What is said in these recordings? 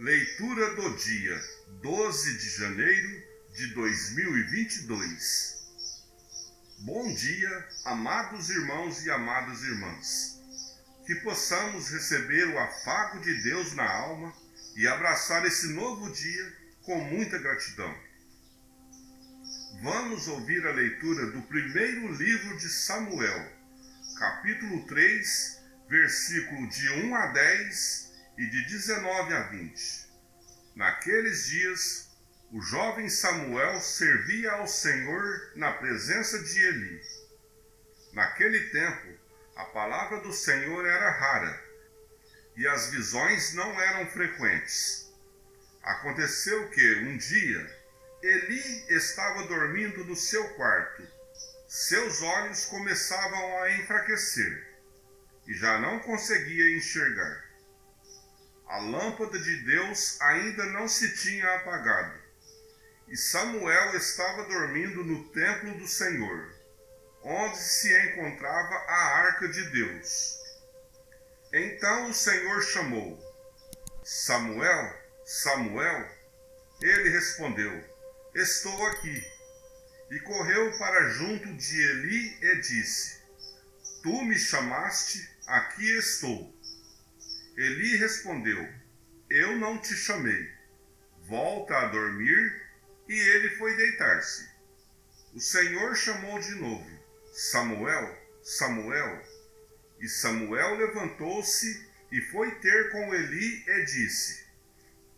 Leitura do dia 12 de janeiro de 2022. Bom dia, amados irmãos e amadas irmãs. Que possamos receber o afago de Deus na alma e abraçar esse novo dia com muita gratidão. Vamos ouvir a leitura do primeiro livro de Samuel, capítulo 3, versículo de 1 a 10 e de 19 a 20. Naqueles dias, o jovem Samuel servia ao Senhor na presença de Eli. Naquele tempo, a palavra do Senhor era rara e as visões não eram frequentes. Aconteceu que, um dia, Eli estava dormindo no seu quarto. Seus olhos começavam a enfraquecer e já não conseguia enxergar. A lâmpada de Deus ainda não se tinha apagado, e Samuel estava dormindo no templo do Senhor, onde se encontrava a arca de Deus. Então o Senhor chamou: Samuel, Samuel. Ele respondeu: Estou aqui. E correu para junto de Eli e disse: Tu me chamaste, aqui estou. Eli respondeu: Eu não te chamei. Volta a dormir. E ele foi deitar-se. O Senhor chamou de novo: Samuel, Samuel. E Samuel levantou-se e foi ter com Eli e disse: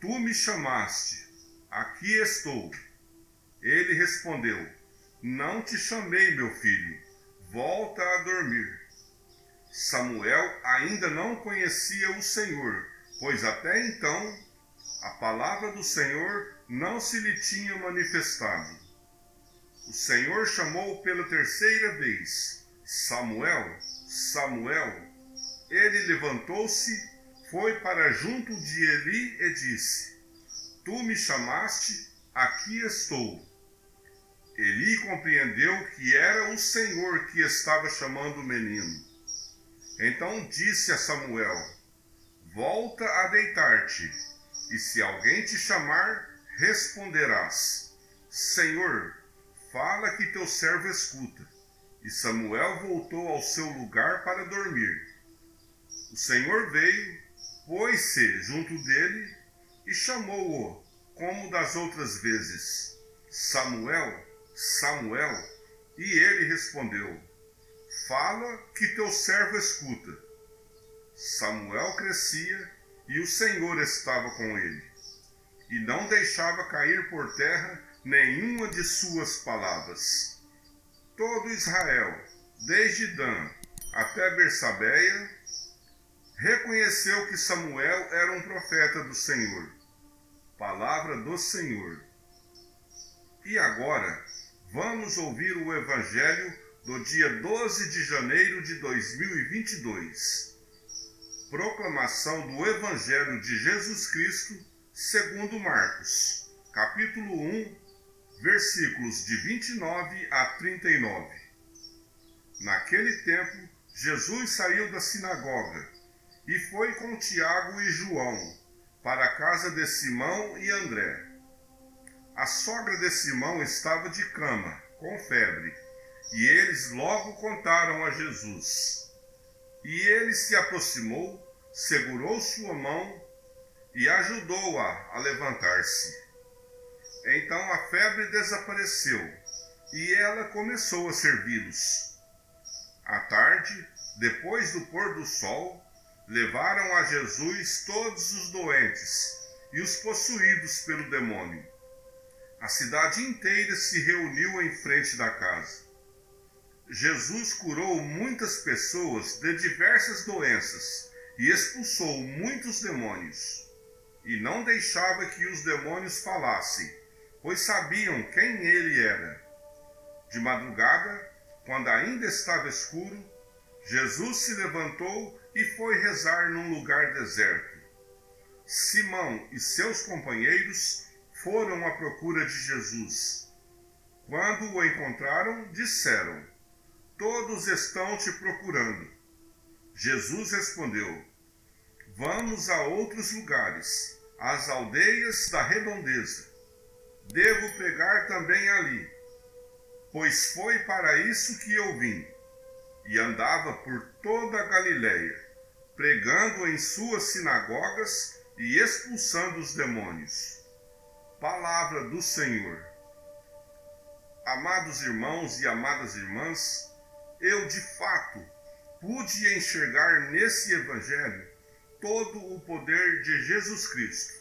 Tu me chamaste, aqui estou. Ele respondeu: Não te chamei, meu filho. Volta a dormir. Samuel ainda não conhecia o Senhor, pois até então a palavra do Senhor não se lhe tinha manifestado. O Senhor chamou pela terceira vez: Samuel, Samuel. Ele levantou-se, foi para junto de Eli e disse: Tu me chamaste, aqui estou. Eli compreendeu que era o Senhor que estava chamando o menino. Então disse a Samuel: Volta a deitar-te, e se alguém te chamar, responderás: Senhor, fala que teu servo escuta. E Samuel voltou ao seu lugar para dormir. O Senhor veio, pôs-se junto dele e chamou-o, como das outras vezes: Samuel, Samuel. E ele respondeu: Fala que teu servo escuta. Samuel crescia e o Senhor estava com ele, e não deixava cair por terra nenhuma de suas palavras. Todo Israel, desde Dan até Bersabeia, reconheceu que Samuel era um profeta do Senhor. Palavra do Senhor. E agora, vamos ouvir o Evangelho do dia 12 de janeiro de 2022. Proclamação do Evangelho de Jesus Cristo segundo Marcos, capítulo 1, versículos de 29 a 39. Naquele tempo, Jesus saiu da sinagoga e foi com Tiago e João para a casa de Simão e André. A sogra de Simão estava de cama, com febre, e eles logo contaram a Jesus. E ele se aproximou, segurou sua mão e ajudou-a a levantar-se. Então a febre desapareceu e ela começou a servi-los. À tarde, depois do pôr do sol, levaram a Jesus todos os doentes e os possuídos pelo demônio. A cidade inteira se reuniu em frente da casa. Jesus curou muitas pessoas de diversas doenças e expulsou muitos demônios. E não deixava que os demônios falassem, pois sabiam quem ele era. De madrugada, quando ainda estava escuro, Jesus se levantou e foi rezar num lugar deserto. Simão e seus companheiros foram à procura de Jesus. Quando o encontraram, disseram: Todos estão te procurando. Jesus respondeu: Vamos a outros lugares, às aldeias da redondeza. Devo pregar também ali, pois foi para isso que eu vim. E andava por toda a Galiléia, pregando em suas sinagogas e expulsando os demônios. Palavra do Senhor. Amados irmãos e amadas irmãs, eu de fato pude enxergar nesse Evangelho todo o poder de Jesus Cristo,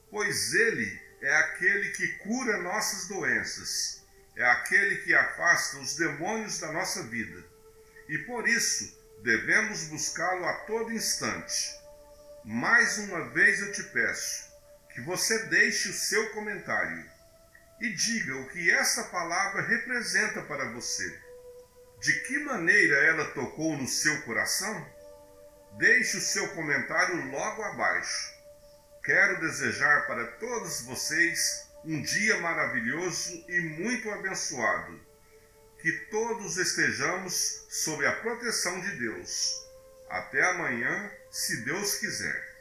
pois Ele é aquele que cura nossas doenças, é aquele que afasta os demônios da nossa vida, e por isso devemos buscá-lo a todo instante. Mais uma vez eu te peço que você deixe o seu comentário e diga o que esta palavra representa para você. De que maneira ela tocou no seu coração? Deixe o seu comentário logo abaixo. Quero desejar para todos vocês um dia maravilhoso e muito abençoado. Que todos estejamos sob a proteção de Deus. Até amanhã, se Deus quiser.